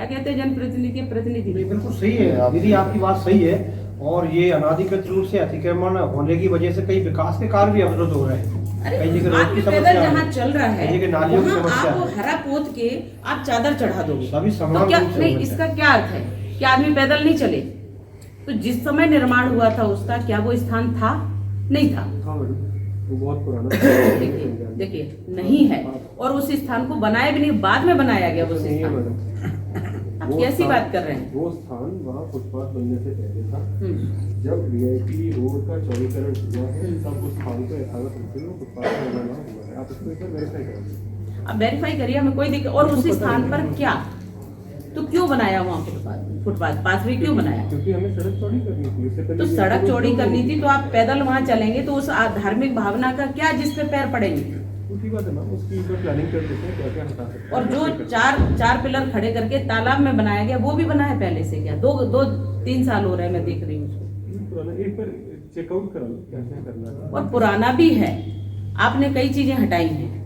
कहते हैं जनप्रतिनिधि के प्रतिनिधि। बिल्कुल सही है दीदी, आपकी बात सही है। और ये अनाधिकृत रूप से अतिक्रमण होने की वजह से कई विकास के कार्य भी अवरुद्ध हो रहे हैं। कई जगह रोड की समस्या है, जहाँ चल रहा है कई जगह नालियों की वहाँ समस्या आप है। हरा पोत के आप चादर चढ़ा दोगे सभी समान तो क्या रूप से नहीं, होना इसका क्या अर्थ है कि आदमी पैदल नहीं चले? तो जिस समय निर्माण हुआ था उसका क्या वो स्थान था? नहीं था। वो बहुत पुराना देखिए नहीं है, और उस स्थान को बनाया भी नहीं, बाद में बनाया गया वो स्थान। आप कैसी बात कर रहे हैं? वो स्थान वहाँ फुटपाथ बनने से पहले था। जब वीआईपी रोड का चौड़ीकरण हुआ है तब उस स्थान को यथावत रूप से फुटपाथ बनाना हुआ है। आप इसको एक बार वेरीफाई करिए। आप वेरीफाई करिए, हमें कोई दिक्कत। और उस स्थान पर क्या, तो क्यों बनाया वहाँ फुटपाथ पाथवे क्यों बनाया? क्योंकि हमें सड़क चौड़ी करनी थी। उससे पहले तो सड़क चौड़ी करनी थी, तो आप पैदल वहाँ चलेंगे तो उस धार्मिक भावना का क्या जिस पे पैर पड़ेंगे? उसी बात है ना, उसकी प्लानिंग कर देते हैं क्या क्या हटा सकते हैं। और जो चार पिलर खड़े करके तालाब में बनाया गया वो भी बना है पहले से क्या? 2-3 साल हो रहे हैं, मैं देख रही हूँ उसको। एक बार चेकआउट करा लो क्या क्या करना है। और पुराना भी है, आपने कई चीजें हटाई हैं,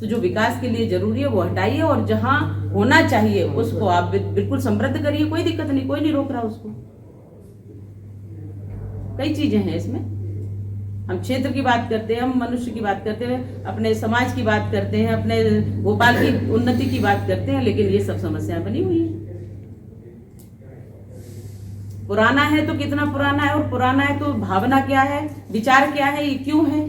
तो जो विकास के लिए जरूरी है वो हटाइए, और जहां होना चाहिए उसको आप बिल्कुल समृद्ध करिए। कोई दिक्कत नहीं, कोई नहीं रोक रहा उसको। कई चीजें हैं इसमें। हम क्षेत्र की बात करते हैं, हम मनुष्य की बात करते हैं, अपने समाज की बात करते हैं, अपने भोपाल की उन्नति की बात करते हैं, लेकिन ये सब समस्याएं बनी हुई है। पुराना है तो कितना पुराना है, और पुराना है तो भावना क्या है, विचार क्या है, ये क्यों है?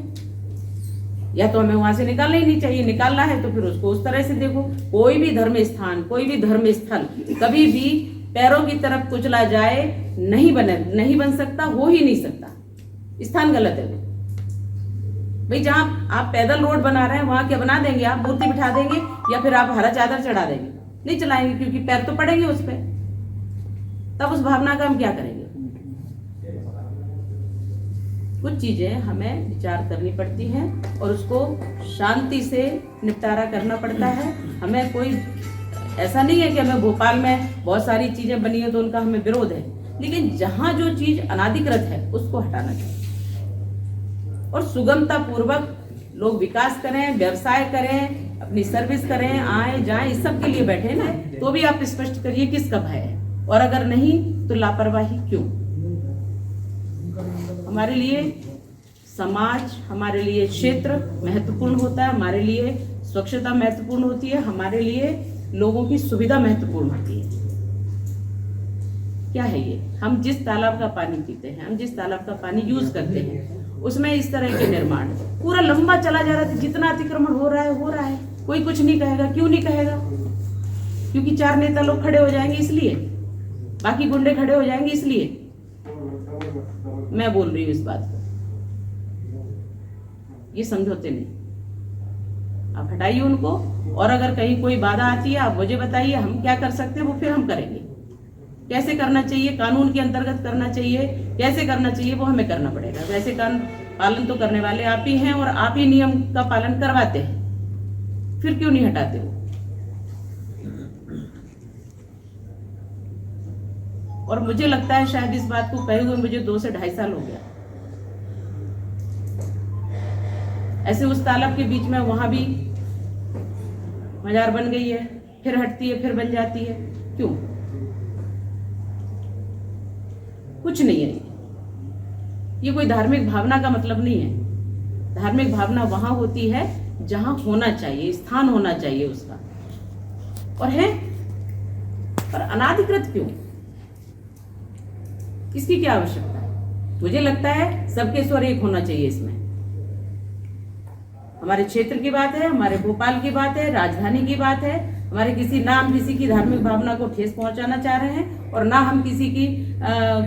या तो हमें वहां से निकालना ही नहीं चाहिए। निकालना है तो फिर उसको उस तरह से देखो। कोई भी धर्म स्थान, कोई भी धर्म स्थल कभी भी पैरों की तरफ कुचला जाए नहीं बन सकता, हो ही नहीं सकता। स्थान गलत है भाई। जहां आप पैदल रोड बना रहे हैं वहां क्या बना देंगे? आप मूर्ति बिठा देंगे या फिर आप हरा चादर चढ़ा देंगे? नहीं चलाएंगे, क्योंकि पैर तो पड़ेंगे उस पर। तब उस भावना का हम क्या करेंगे? कुछ चीजें हमें विचार करनी पड़ती हैं और उसको शांति से निपटारा करना पड़ता है। हमें कोई ऐसा नहीं है कि हमें भोपाल में बहुत सारी चीजें बनी है तो उनका हमें विरोध है, लेकिन जहां जो चीज अनाधिकृत है उसको हटाना चाहिए और सुगमता पूर्वक लोग विकास करें, व्यवसाय करें, अपनी सर्विस करें, आए जाएं। इस सब के लिए बैठे ना, तो भी आप स्पष्ट करिए किसका भय है, और अगर नहीं तो लापरवाही क्यों? हमारे लिए समाज, हमारे लिए क्षेत्र महत्वपूर्ण होता है, हमारे लिए स्वच्छता महत्वपूर्ण होती है, हमारे लिए लोगों की सुविधा महत्वपूर्ण होती है। क्या है ये? हम जिस तालाब का पानी पीते हैं, हम जिस तालाब का पानी यूज करते हैं, उसमें इस तरह के निर्माण पूरा लंबा चला जा रहा है। जितना अतिक्रमण हो रहा है, कोई कुछ नहीं कहेगा। क्यों नहीं कहेगा? क्योंकि 4 नेता लोग खड़े हो जाएंगे इसलिए, बाकी गुंडे खड़े हो जाएंगे इसलिए। मैं बोल रही हूँ इस बात को, ये समझौते नहीं। आप हटाइए उनको, और अगर कहीं कोई बाधा आती है आप मुझे बताइए, हम क्या कर सकते हैं वो फिर हम करेंगे। कैसे करना चाहिए, कानून के अंतर्गत करना चाहिए, कैसे करना चाहिए वो हमें करना पड़ेगा। वैसे कानून पालन तो करने वाले आप ही हैं और आप ही नियम का पालन करवाते हैं, फिर क्यों नहीं हटाते हो? और मुझे लगता है शायद इस बात को कहे हुए मुझे 2 से 2.5 साल हो गया। ऐसे उस तालाब के बीच में वहां भी मजार बन गई है, फिर हटती है, फिर बन जाती है। क्यों? कुछ नहीं है ये कोई धार्मिक भावना का मतलब नहीं है। धार्मिक भावना वहां होती है जहां होना चाहिए, स्थान होना चाहिए उसका, और है। पर अनाधिकृत क्यों? इसकी क्या आवश्यकता है? मुझे लगता है सबके स्वर एक होना चाहिए इसमें। हमारे क्षेत्र की बात है, हमारे भोपाल की बात है, राजधानी की बात है। हमारे ना हम किसी की धार्मिक भावना को ठेस पहुंचाना चाह रहे हैं और ना हम किसी की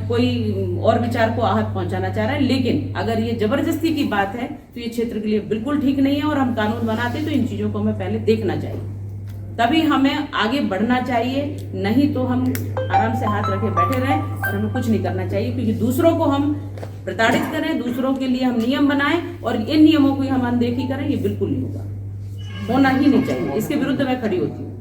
कोई और विचार को आहत पहुंचाना चाह रहे हैं। लेकिन अगर ये जबरदस्ती की बात है तो ये क्षेत्र के लिए बिल्कुल ठीक नहीं है, और हम कानून बनाते तो इन चीजों को हमें पहले देखना चाहिए, तभी हमें आगे बढ़ना चाहिए। नहीं तो हम आराम से हाथ रखे बैठे रहें और हमें कुछ नहीं करना चाहिए, क्योंकि दूसरों को हम प्रताड़ित करें, दूसरों के लिए हम नियम बनाएं और इन नियमों की हम अनदेखी करें, ये बिल्कुल नहीं होगा, होना ही नहीं चाहिए। इसके विरुद्ध मैं खड़ी होती हूँ।